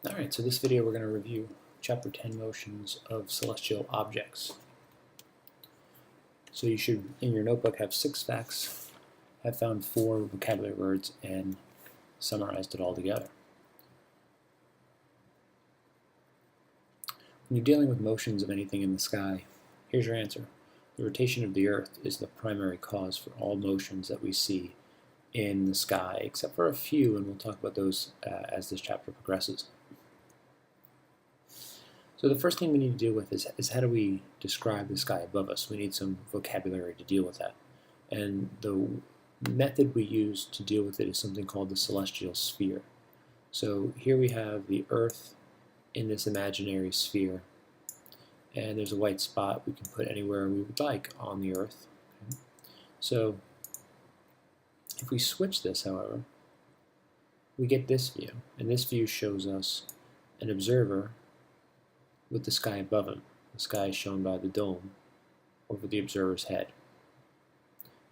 Alright, so this video we're going to review Chapter 10 Motions of Celestial Objects. So you should, in your notebook, have 6 facts, have found 4 vocabulary words, and summarized it all together. When you're dealing with motions of anything in the sky, here's your answer. The rotation of the Earth is the primary cause for all motions that we see in the sky, except for a few, and we'll talk about those as this chapter progresses. So the first thing we need to deal with is how do we describe the sky above us? We need some vocabulary to deal with that. And the method we use to deal with it is something called the celestial sphere. So here we have the Earth in this imaginary sphere, and there's a white spot we can put anywhere we would like on the Earth. Okay. So if we switch this, however, we get this view, and this view shows us an observer with the sky above him. The sky is shown by the dome over the observer's head.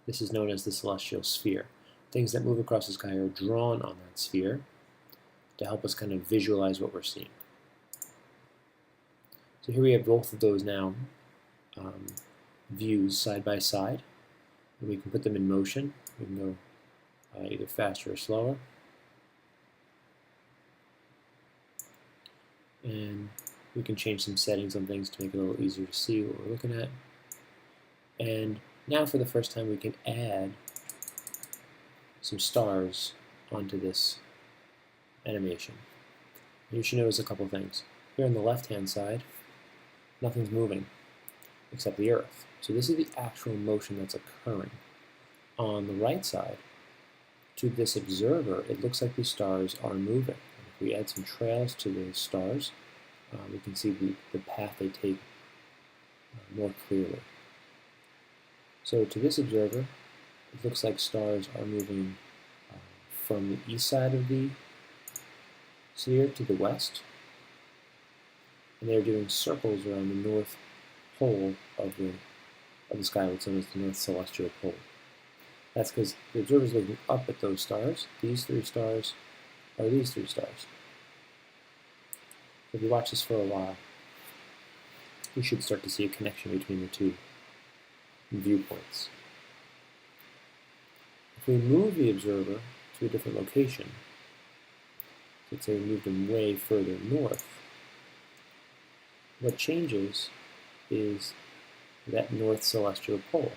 This is known as the celestial sphere. Things that move across the sky are drawn on that sphere to help us kind of visualize what we're seeing. So here we have both of those now views side by side, and we can put them in motion. We can go either faster or slower. And we can change some settings on things to make it a little easier to see what we're looking at. And now for the first time we can add some stars onto this animation. And you should notice a couple things. Here on the left-hand side, nothing's moving except the Earth. So this is the actual motion that's occurring. On the right side, to this observer, it looks like the stars are moving. And if we add some trails to the stars, we can see the path they take more clearly. So to this observer, it looks like stars are moving from the east side of the sphere to the west, and they're doing circles around the north pole of the sky, what's known as the north celestial pole. That's because the observer is looking up at those stars. These 3 stars are these 3 stars. If you watch this for a while, you should start to see a connection between the 2 viewpoints. If we move the observer to a different location, let's say we moved him way further north, what changes is that north celestial pole.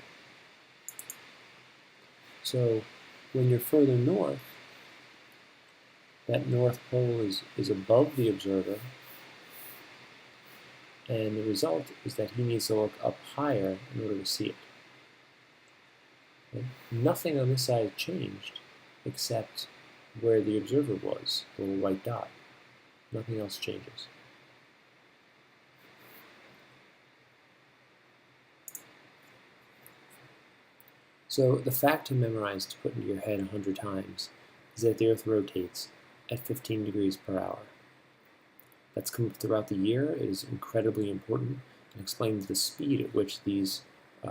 So when you're further north, that north pole is above the observer, and the result is that he needs to look up higher in order to see it. Okay? Nothing on this side changed except where the observer was, the little white dot. Nothing else changes. So the fact to memorize to put into your head 100 times is that the Earth rotates at 15 degrees per hour. That's come up throughout the year. It is incredibly important and explains the speed at which these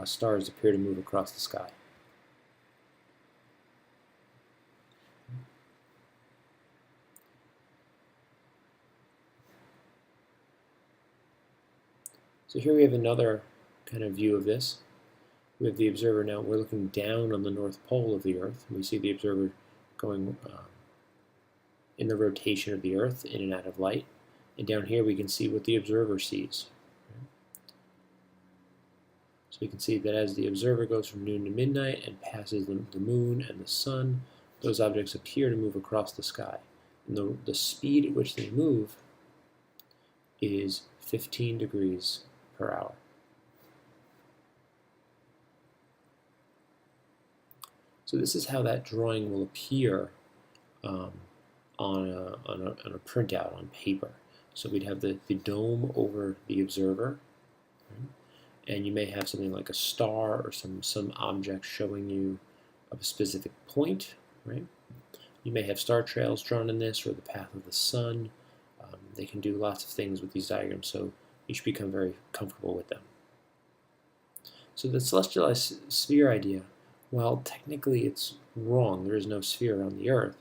stars appear to move across the sky. So here we have another kind of view of this. We have the observer now. We're looking down on the north pole of the Earth, and we see the observer going in the rotation of the Earth, in and out of light. And down here we can see what the observer sees. So we can see that as the observer goes from noon to midnight and passes the moon and the sun, those objects appear to move across the sky. And the speed at which they move is 15 degrees per hour. So this is how that drawing will appear on a printout on paper. So we'd have the dome over the observer, right? And you may have something like a star or some object showing you a specific point, right? You may have star trails drawn in this, or the path of the sun. They can do lots of things with these diagrams, so you should become very comfortable with them. So the celestial sphere idea, well, technically it's wrong. There is no sphere around the Earth.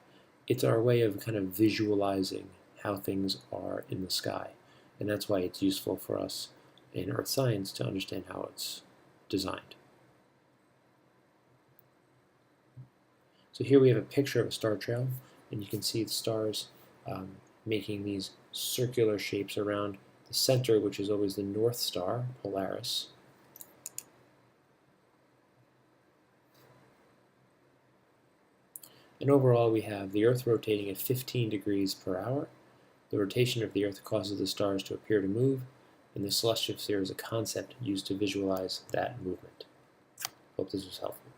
It's our way of kind of visualizing how things are in the sky. And that's why it's useful for us in earth science to understand how it's designed. So here we have a picture of a star trail, and you can see the stars making these circular shapes around the center, which is always the North Star, Polaris. And overall, we have the Earth rotating at 15 degrees per hour. The rotation of the Earth causes the stars to appear to move, and the celestial sphere is a concept used to visualize that movement. Hope this was helpful.